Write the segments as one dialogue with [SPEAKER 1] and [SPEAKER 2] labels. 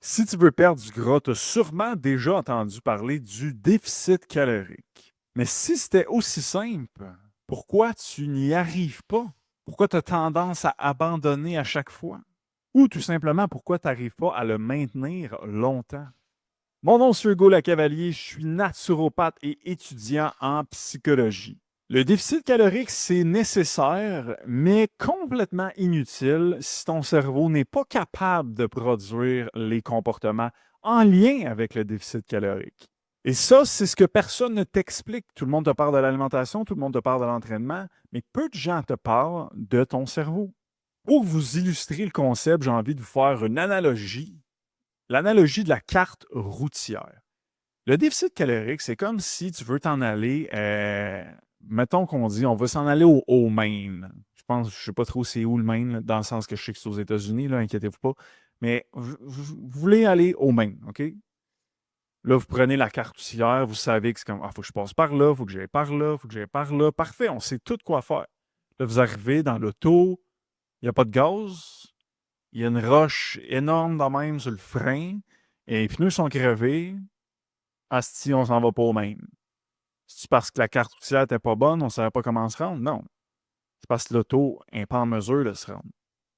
[SPEAKER 1] Si tu veux perdre du gras, tu as sûrement déjà entendu parler du déficit calorique. Mais si c'était aussi simple, pourquoi tu n'y arrives pas? Pourquoi tu as tendance à abandonner à chaque fois? Ou tout simplement, pourquoi tu n'arrives pas à le maintenir longtemps? Mon nom est Hugo Lacavalier, je suis naturopathe et étudiant en psychologie. Le déficit calorique, c'est nécessaire, mais complètement inutile si ton cerveau n'est pas capable de produire les comportements en lien avec le déficit calorique. Et ça, c'est ce que personne ne t'explique. Tout le monde te parle de l'alimentation, tout le monde te parle de l'entraînement, mais peu de gens te parlent de ton cerveau. Pour vous illustrer le concept, j'ai envie de vous faire une analogie, l'analogie de la carte routière. Le déficit calorique, c'est comme si tu veux t'en aller, mettons qu'on dit, on va s'en aller au Maine. Je sais pas trop c'est où le Maine, là, dans le sens que je sais que c'est aux États-Unis, là, inquiétez-vous pas. Mais vous voulez aller au Maine, OK? Là, vous prenez la carte routière, vous savez que c'est comme, ah, faut que je passe par là, faut que j'aille par là, faut que j'aille par là. Parfait, on sait tout quoi faire. Là, vous arrivez dans l'auto, il n'y a pas de gaz, il y a une roche énorme dans même sur le frein, et les pneus sont crevés. Asti, on s'en va pas au même. C'est parce que la carte routière n'était pas bonne, on ne savait pas comment se rendre? Non. C'est parce que l'auto n'est pas en mesure de se rendre.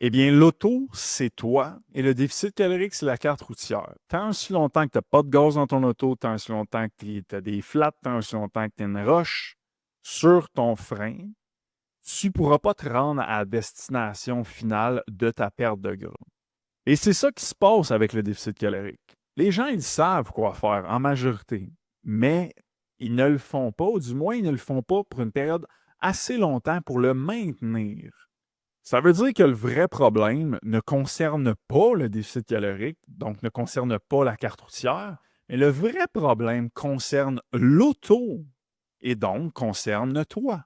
[SPEAKER 1] Eh bien, l'auto, c'est toi et le déficit calorique, c'est la carte routière. Tant aussi longtemps que tu n'as pas de gaz dans ton auto, tant aussi longtemps que tu as des flats, tant aussi longtemps que tu as une roche sur ton frein, tu ne pourras pas te rendre à la destination finale de ta perte de gras. Et c'est ça qui se passe avec le déficit calorique. Les gens, ils savent quoi faire en majorité, mais ils ne le font pas, ou du moins, ils ne le font pas pour une période assez longtemps pour le maintenir. Ça veut dire que le vrai problème ne concerne pas le déficit calorique, donc ne concerne pas la carte routière, mais le vrai problème concerne l'auto et donc concerne toi.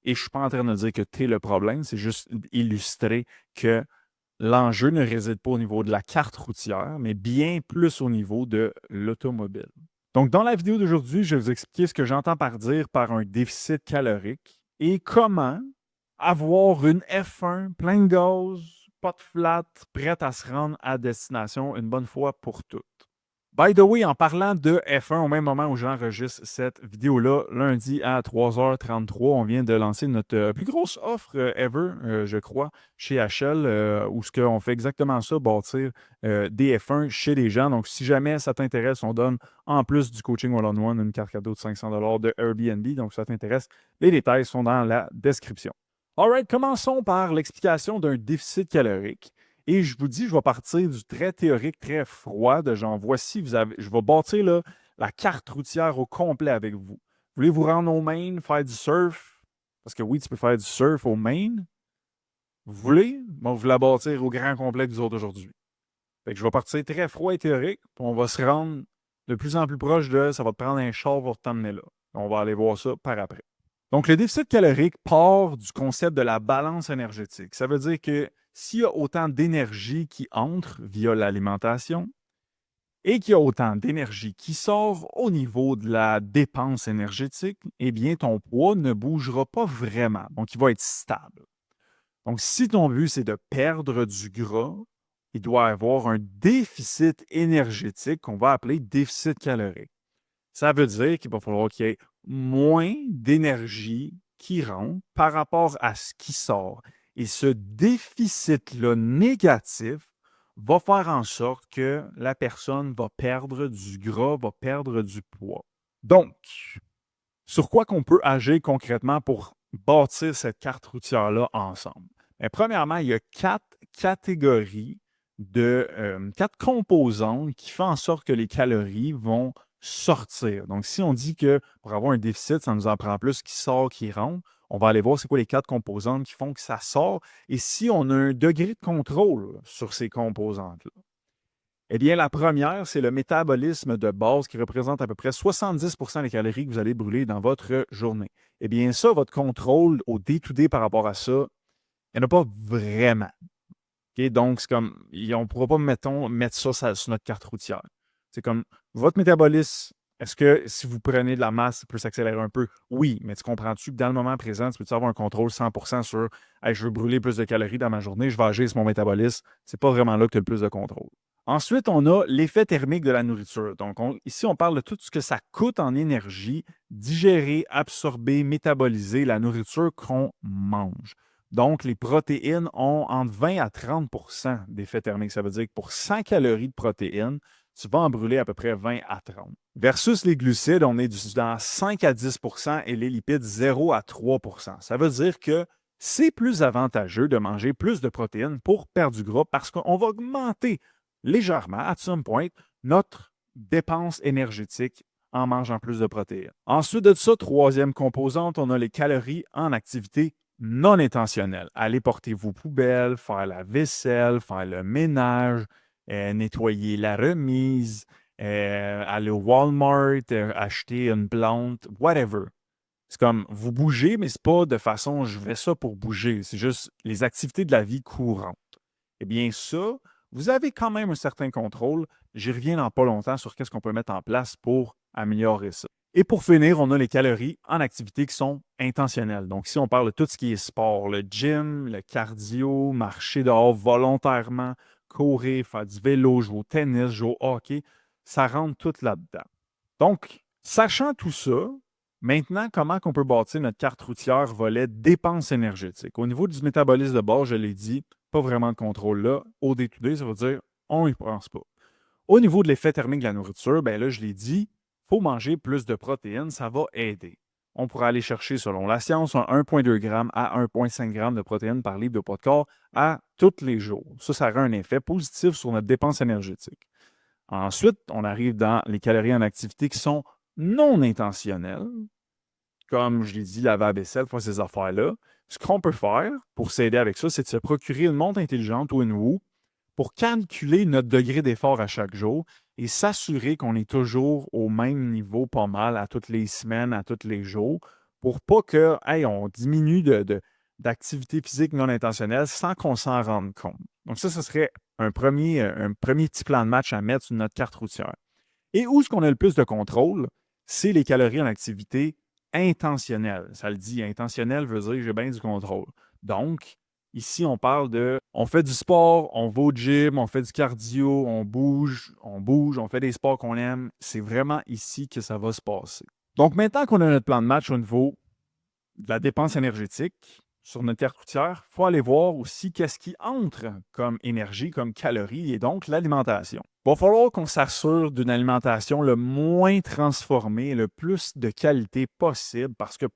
[SPEAKER 1] Et je ne suis pas en train de dire que tu es le problème, c'est juste illustrer que l'enjeu ne réside pas au niveau de la carte routière, mais bien plus au niveau de l'automobile. Donc, dans la vidéo d'aujourd'hui, je vais vous expliquer ce que j'entends par dire par un déficit calorique et comment avoir une F1 plein de gaz, pas de flat, prête à se rendre à destination une bonne fois pour toutes. By the way, en parlant de F1, au même moment où j'enregistre cette vidéo-là, lundi à 3h33, on vient de lancer notre plus grosse offre ever, je crois, chez HL, où ce qu'on fait exactement ça, bâtir des F1 chez les gens. Donc, si jamais ça t'intéresse, on donne en plus du coaching one-on-one une carte cadeau de 500 de Airbnb. Donc, si ça t'intéresse, les détails sont dans la description. All right, commençons par l'explication d'un déficit calorique. Et je vous dis, je vais partir du très théorique, très froid, de genre, voici, je vais bâtir là, la carte routière au complet avec vous. Voulez vous rendre au Maine, faire du surf? Parce que oui, tu peux faire du surf au Maine. Vous voulez? Bon, vous la bâtir au grand complet que vous autres aujourd'hui. Fait que je vais partir très froid et théorique, puis on va se rendre de plus en plus proche de ça va te prendre un char pour t'emmener là. On va aller voir ça par après. Donc, le déficit calorique part du concept de la balance énergétique. Ça veut dire que s'il y a autant d'énergie qui entre via l'alimentation et qu'il y a autant d'énergie qui sort au niveau de la dépense énergétique, eh bien, ton poids ne bougera pas vraiment. Donc, il va être stable. Donc, si ton but, c'est de perdre du gras, il doit y avoir un déficit énergétique qu'on va appeler déficit calorique. Ça veut dire qu'il va falloir qu'il y ait moins d'énergie qui rentre par rapport à ce qui sort. Et ce déficit-là négatif va faire en sorte que la personne va perdre du gras, va perdre du poids. Donc, sur quoi qu'on peut agir concrètement pour bâtir cette carte routière-là ensemble? Bien, premièrement, il y a 4 catégories de 4 composantes qui font en sorte que les calories vont sortir. Donc, si on dit que pour avoir un déficit, ça nous en prend plus qui sort, qui rentre, on va aller voir c'est quoi les 4 composantes qui font que ça sort et si on a un degré de contrôle sur ces composantes-là. Eh bien, la première, c'est le métabolisme de base qui représente à peu près 70 des calories que vous allez brûler dans votre journée. Eh bien, ça, votre contrôle au day-to-day par rapport à ça, il n'y en a pas vraiment. OK? Donc, c'est comme, on ne pourra pas, mettons, mettre ça sur notre carte routière. C'est comme, votre métabolisme, est-ce que si vous prenez de la masse, ça peut s'accélérer un peu? Oui, mais tu comprends-tu que dans le moment présent, tu peux avoir un contrôle 100% sur, hey, je veux brûler plus de calories dans ma journée, je vais agir sur mon métabolisme. C'est pas vraiment là que tu as le plus de contrôle. Ensuite, on a l'effet thermique de la nourriture. Donc, ici, on parle de tout ce que ça coûte en énergie, digérer, absorber, métaboliser la nourriture qu'on mange. Donc, les protéines ont entre 20 à 30 d'effet thermique. Ça veut dire que pour 100 calories de protéines, tu vas en brûler à peu près 20 à 30. Versus les glucides, on est dans 5 à 10 et les lipides 0 à 3 Ça veut dire que c'est plus avantageux de manger plus de protéines pour perdre du gras parce qu'on va augmenter légèrement, à some point, notre dépense énergétique en mangeant plus de protéines. Ensuite de ça, troisième composante, on a les calories en activité non intentionnelle. Aller porter vos poubelles, faire la vaisselle, faire le ménage, nettoyer la remise, aller au Walmart, acheter une plante, whatever. C'est comme vous bougez, mais c'est pas de façon je fais ça pour bouger. C'est juste les activités de la vie courante. Eh bien, ça, vous avez quand même un certain contrôle. J'y reviens dans pas longtemps sur qu'est-ce qu'on peut mettre en place pour améliorer ça. Et pour finir, on a les calories en activités qui sont intentionnelles. Donc, ici, on parle de tout ce qui est sport, le gym, le cardio, marcher dehors volontairement, courir, faire du vélo, jouer au tennis, jouer au hockey. Ça rentre tout là-dedans. Donc, sachant tout ça, maintenant, comment on peut bâtir notre carte routière volet dépenses énergétiques? Au niveau du métabolisme de base, je l'ai dit, pas vraiment de contrôle là. Au day-to-day, ça veut dire on n'y pense pas. Au niveau de l'effet thermique de la nourriture, ben là, je l'ai dit, il faut manger plus de protéines, ça va aider. On pourra aller chercher, selon la science, un 1,2 g à 1,5 g de protéines par litre de poids de corps à tous les jours. Ça aura un effet positif sur notre dépense énergétique. Ensuite, on arrive dans les calories en activité qui sont non intentionnelles. Comme je l'ai dit, laver la vaisselle, faire ces affaires-là. Ce qu'on peut faire pour s'aider avec ça, c'est de se procurer une montre intelligente ou une Whoop pour calculer notre degré d'effort à chaque jour et s'assurer qu'on est toujours au même niveau pas mal à toutes les semaines, à tous les jours, pour pas que, hey, on diminue d'activité physique non intentionnelle sans qu'on s'en rende compte. Donc ça, ce serait un premier petit plan de match à mettre sur notre carte routière. Et où est-ce qu'on a le plus de contrôle? C'est les calories en activité intentionnelle. Ça le dit, intentionnel veut dire que j'ai bien du contrôle. Donc, ici, on parle de, on fait du sport, on va au gym, on fait du cardio, on bouge, on fait des sports qu'on aime. C'est vraiment ici que ça va se passer. Donc, maintenant qu'on a notre plan de match au niveau de la dépense énergétique sur notre carte routière, il faut aller voir aussi qu'est-ce qui entre comme énergie, comme calories, et donc l'alimentation. Il va falloir qu'on s'assure d'une alimentation le moins transformée, le plus de qualité possible, parce que,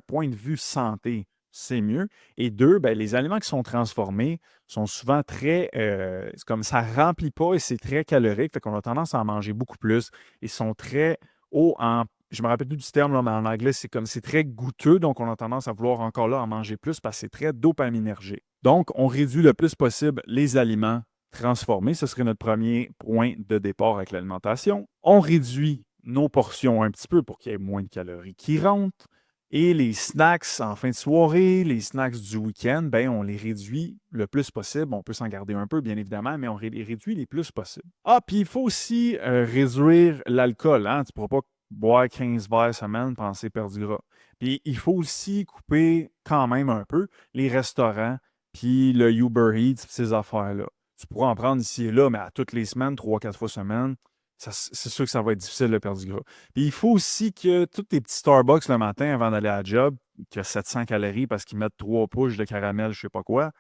[SPEAKER 1] point de vue santé, c'est mieux. Et deux, ben, les aliments qui sont transformés sont souvent très, c'est comme ça ne remplit pas et c'est très calorique, fait qu'on a tendance à en manger beaucoup plus. Ils sont très hauts en, je me rappelle plus du terme, là, mais en anglais, c'est comme c'est très goûteux, donc on a tendance à vouloir encore là en manger plus parce que c'est très dopaminergique. Donc, on réduit le plus possible les aliments transformés. Ce serait notre premier point de départ avec l'alimentation. On réduit nos portions un petit peu pour qu'il y ait moins de calories qui rentrent. Et les snacks en fin de soirée, les snacks du week-end, ben, on les réduit le plus possible. On peut s'en garder un peu, bien évidemment, mais on les réduit le plus possible. Ah, puis il faut aussi réduire l'alcool. Hein? Tu ne pourras pas boire 15 verres semaine, penser perdre du gras. Puis il faut aussi couper quand même un peu les restaurants, puis le Uber Eats, ces affaires-là. Tu pourras en prendre ici et là, mais à toutes les semaines, 3-4 fois semaine, c'est sûr que ça va être difficile de perdre du gras. Puis il faut aussi que tous tes petits Starbucks le matin avant d'aller à la job, qui a 700 calories parce qu'ils mettent 3 pouces de caramel, je ne sais pas quoi,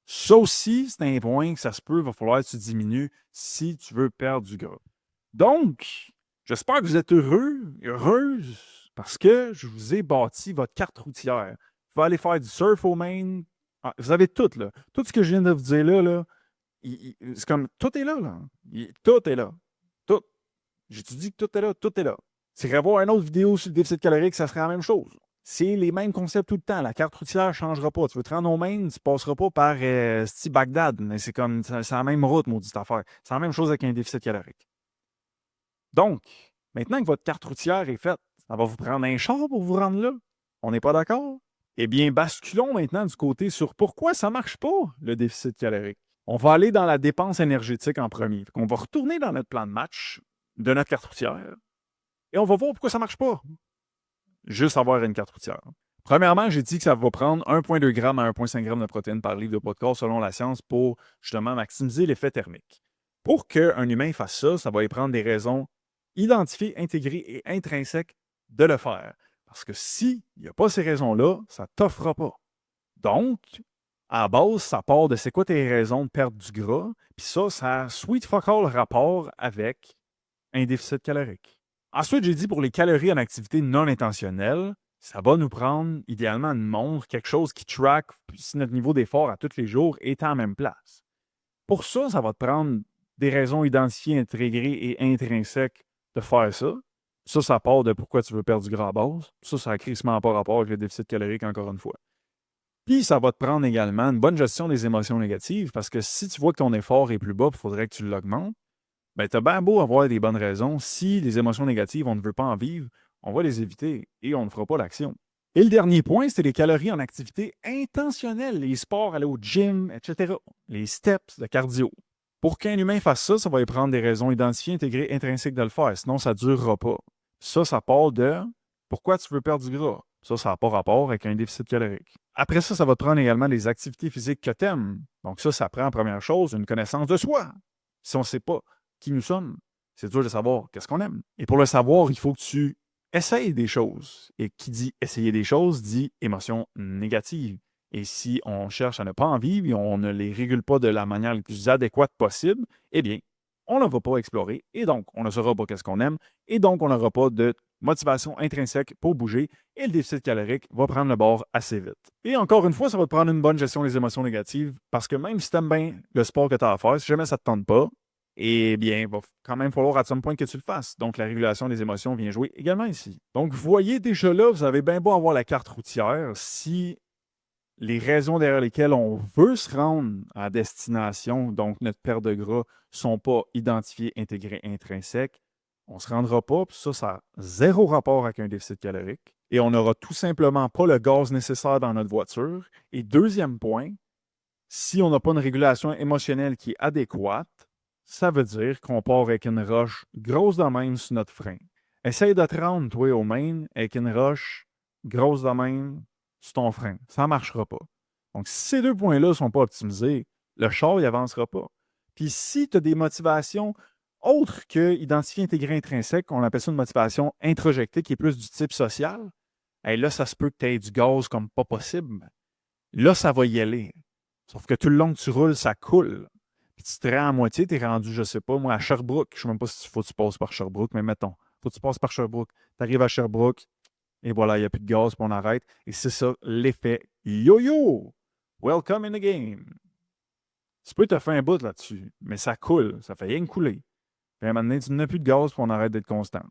[SPEAKER 1] ça aussi, c'est un point que ça se peut, il va falloir que tu diminues si tu veux perdre du gras. Donc, j'espère que vous êtes heureuse, parce que je vous ai bâti votre carte routière. Vous allez aller faire du surf au Maine. Ah, vous avez tout, là. Tout ce que je viens de vous dire là, c'est comme, tout est là, là. Tout est là. Tout. J'ai-tu dit que tout est là? Tout est là. Si tu voir une autre vidéo sur le déficit calorique, ça serait la même chose. C'est les mêmes concepts tout le temps. La carte routière ne changera pas. Tu veux te rendre au Maine, tu ne passeras pas par Bagdad. Mais c'est comme, c'est la même route, maudite affaire. C'est la même chose avec un déficit calorique. Donc, maintenant que votre carte routière est faite, ça va vous prendre un char pour vous rendre là? On n'est pas d'accord? Eh bien, basculons maintenant du côté sur pourquoi ça ne marche pas, le déficit calorique. On va aller dans la dépense énergétique en premier. On va retourner dans notre plan de match de notre carte routière et on va voir pourquoi ça ne marche pas. Juste avoir une carte routière. Premièrement, j'ai dit que ça va prendre 1,2 g à 1,5 g de protéines par livre de poids de corps selon la science pour justement maximiser l'effet thermique. Pour qu'un humain fasse ça, ça va lui prendre des raisons identifiées, intégrées et intrinsèques de le faire. Parce que s'il n'y a pas ces raisons-là, ça ne t'offrira pas. Donc, à la base, ça part de c'est quoi tes raisons de perdre du gras, puis ça a sweet fuck all rapport avec un déficit calorique. Ensuite, j'ai dit pour les calories en activité non intentionnelle, ça va nous prendre idéalement une montre, quelque chose qui track si notre niveau d'effort à tous les jours est à la même place. Pour ça, ça va te prendre des raisons identifiées, intégrées et intrinsèques de faire ça. Ça part de pourquoi tu veux perdre du gras à base. Ça a crissement pas rapport avec le déficit calorique, encore une fois. Puis, ça va te prendre également une bonne gestion des émotions négatives parce que si tu vois que ton effort est plus bas, il faudrait que tu l'augmentes. Ben, t'as bien beau avoir des bonnes raisons. Si les émotions négatives, on ne veut pas en vivre, on va les éviter et on ne fera pas l'action. Et le dernier point, c'est les calories en activité intentionnelle, les sports, aller au gym, etc. Les steps de cardio. Pour qu'un humain fasse ça, ça va lui prendre des raisons identifiées, intégrées, intrinsèques de le faire. Sinon, ça ne durera pas. Ça part de pourquoi tu veux perdre du gras. Ça n'a pas rapport avec un déficit calorique. Après ça va te prendre également les activités physiques que tu aimes. Donc ça prend, première chose, une connaissance de soi. Si on ne sait pas qui nous sommes, c'est dur de savoir qu'est-ce qu'on aime. Et pour le savoir, il faut que tu essayes des choses. Et qui dit essayer des choses dit émotions négatives. Et si on cherche à ne pas en vivre et on ne les régule pas de la manière la plus adéquate possible, eh bien, on ne va pas explorer et donc on ne saura pas qu'est-ce qu'on aime et donc on n'aura pas de motivation intrinsèque pour bouger et le déficit calorique va prendre le bord assez vite. Et encore une fois, ça va te prendre une bonne gestion des émotions négatives parce que même si tu aimes bien le sport que tu as à faire, si jamais ça ne te tente pas, eh bien, il va quand même falloir à some point que tu le fasses. Donc, la régulation des émotions vient jouer également ici. Donc, vous voyez déjà là, vous avez bien beau avoir la carte routière, si les raisons derrière lesquelles on veut se rendre à destination, donc notre perte de gras, ne sont pas identifiées, intégrées, intrinsèques, on ne se rendra pas. Puis ça a zéro rapport avec un déficit calorique. Et on n'aura tout simplement pas le gaz nécessaire dans notre voiture. Et deuxième point, si on n'a pas une régulation émotionnelle qui est adéquate, ça veut dire qu'on part avec une roche grosse de même sur notre frein. Essaye de te rendre, toi, au Maine, avec une roche grosse de même sur ton frein. Ça ne marchera pas. Donc, si ces deux points-là ne sont pas optimisés, le char n'avancera pas. Puis si tu as des motivations autres que identifier, intégrer, intrinsèque, on appelle ça une motivation introjectée qui est plus du type social, hey, là, ça se peut que tu aies du gaz comme pas possible. Là, ça va y aller. Sauf que tout le long que tu roules, ça coule. Puis tu te rends à moitié, tu es rendu, je sais pas, moi, à Sherbrooke. Je ne sais même pas si faut que tu passes par Sherbrooke, mais mettons, faut que tu passes par Sherbrooke. Tu arrives à Sherbrooke, et voilà, il n'y a plus de gaz, puis on arrête. Et c'est ça, l'effet yo-yo! Welcome in the game! Tu peux te faire un bout là-dessus, mais ça coule, ça fait rien que couler. Puis à un moment donné, tu n'as plus de gaz, puis on arrête d'être constant.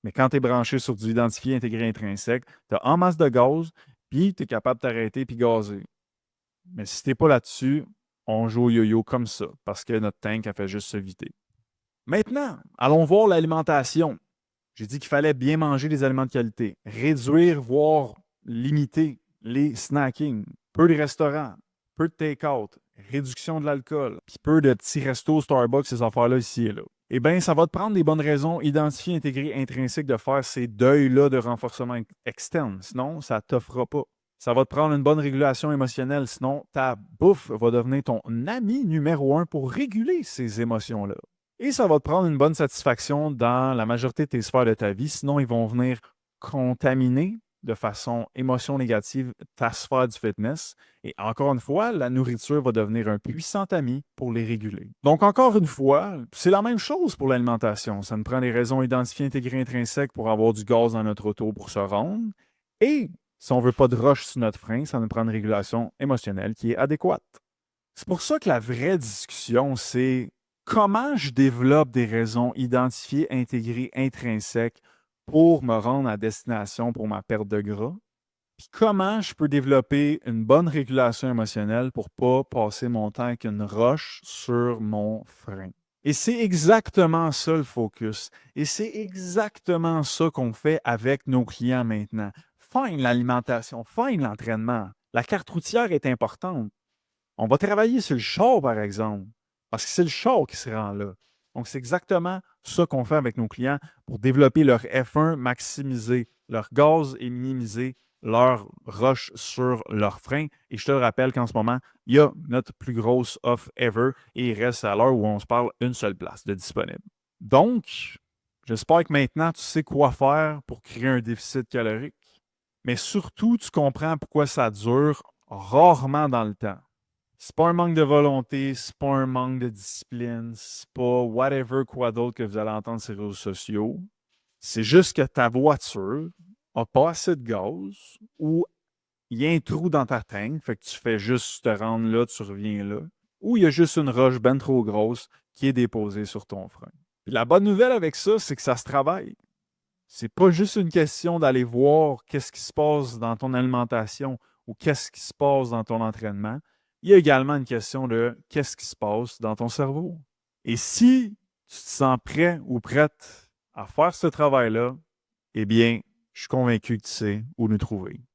[SPEAKER 1] Mais quand tu es branché sur du identifié, intégré, intrinsèque, tu as en masse de gaz, puis tu es capable de t'arrêter puis gazer. Mais si tu n'es pas là-dessus, on joue au yo-yo comme ça, parce que notre tank a fait juste se vider. Maintenant, allons voir l'alimentation. J'ai dit qu'il fallait bien manger des aliments de qualité, réduire, voire limiter les snackings, peu de restaurants, peu de take-out, réduction de l'alcool, puis peu de petits restos Starbucks, ces affaires-là ici et là. Eh bien, ça va te prendre des bonnes raisons identifiées, intégrées, intrinsèques de faire ces deuils-là de renforcement externe. Sinon, ça ne t'offrira pas. Ça va te prendre une bonne régulation émotionnelle. Sinon, ta bouffe va devenir ton ami numéro un pour réguler ces émotions-là. Et ça va te prendre une bonne satisfaction dans la majorité de tes sphères de ta vie. Sinon, ils vont venir contaminer de façon émotion négative ta sphère du fitness. Et encore une fois, la nourriture va devenir un puissant ami pour les réguler. Donc, encore une fois, c'est la même chose pour l'alimentation. Ça nous prend des raisons identifiées, intégrées, intrinsèques pour avoir du gaz dans notre auto pour se rendre. Et si on ne veut pas de roche sur notre frein, ça nous prend une régulation émotionnelle qui est adéquate. C'est pour ça que la vraie discussion, c'est comment je développe des raisons identifiées, intégrées, intrinsèques pour me rendre à destination pour ma perte de gras. Puis comment je peux développer une bonne régulation émotionnelle pour ne pas passer mon temps avec une roche sur mon frein. Et c'est exactement ça le focus. Et c'est exactement ça qu'on fait avec nos clients maintenant. Fine l'alimentation, fine l'entraînement. La carte routière est importante. On va travailler sur le char, par exemple, parce que c'est le char qui se rend là. Donc, c'est exactement ça qu'on fait avec nos clients pour développer leur F1, maximiser leur gaz et minimiser leur roche sur leur frein. Et je te le rappelle qu'en ce moment, il y a notre plus grosse offre ever et il reste à l'heure où on se parle une seule place de disponible. Donc, j'espère que maintenant tu sais quoi faire pour créer un déficit calorique, mais surtout tu comprends pourquoi ça dure rarement dans le temps. C'est pas un manque de volonté, c'est pas un manque de discipline, c'est pas whatever quoi d'autre que vous allez entendre sur les réseaux sociaux. C'est juste que ta voiture a pas assez de gaz ou il y a un trou dans ta tank, fait que tu fais juste te rendre là, tu reviens là. Ou il y a juste une roche ben trop grosse qui est déposée sur ton frein. Puis la bonne nouvelle avec ça, c'est que ça se travaille. C'est pas juste une question d'aller voir qu'est-ce qui se passe dans ton alimentation ou qu'est-ce qui se passe dans ton entraînement. Il y a également une question de qu'est-ce qui se passe dans ton cerveau. Et si tu te sens prêt ou prête à faire ce travail-là, eh bien, je suis convaincu que tu sais où nous trouver.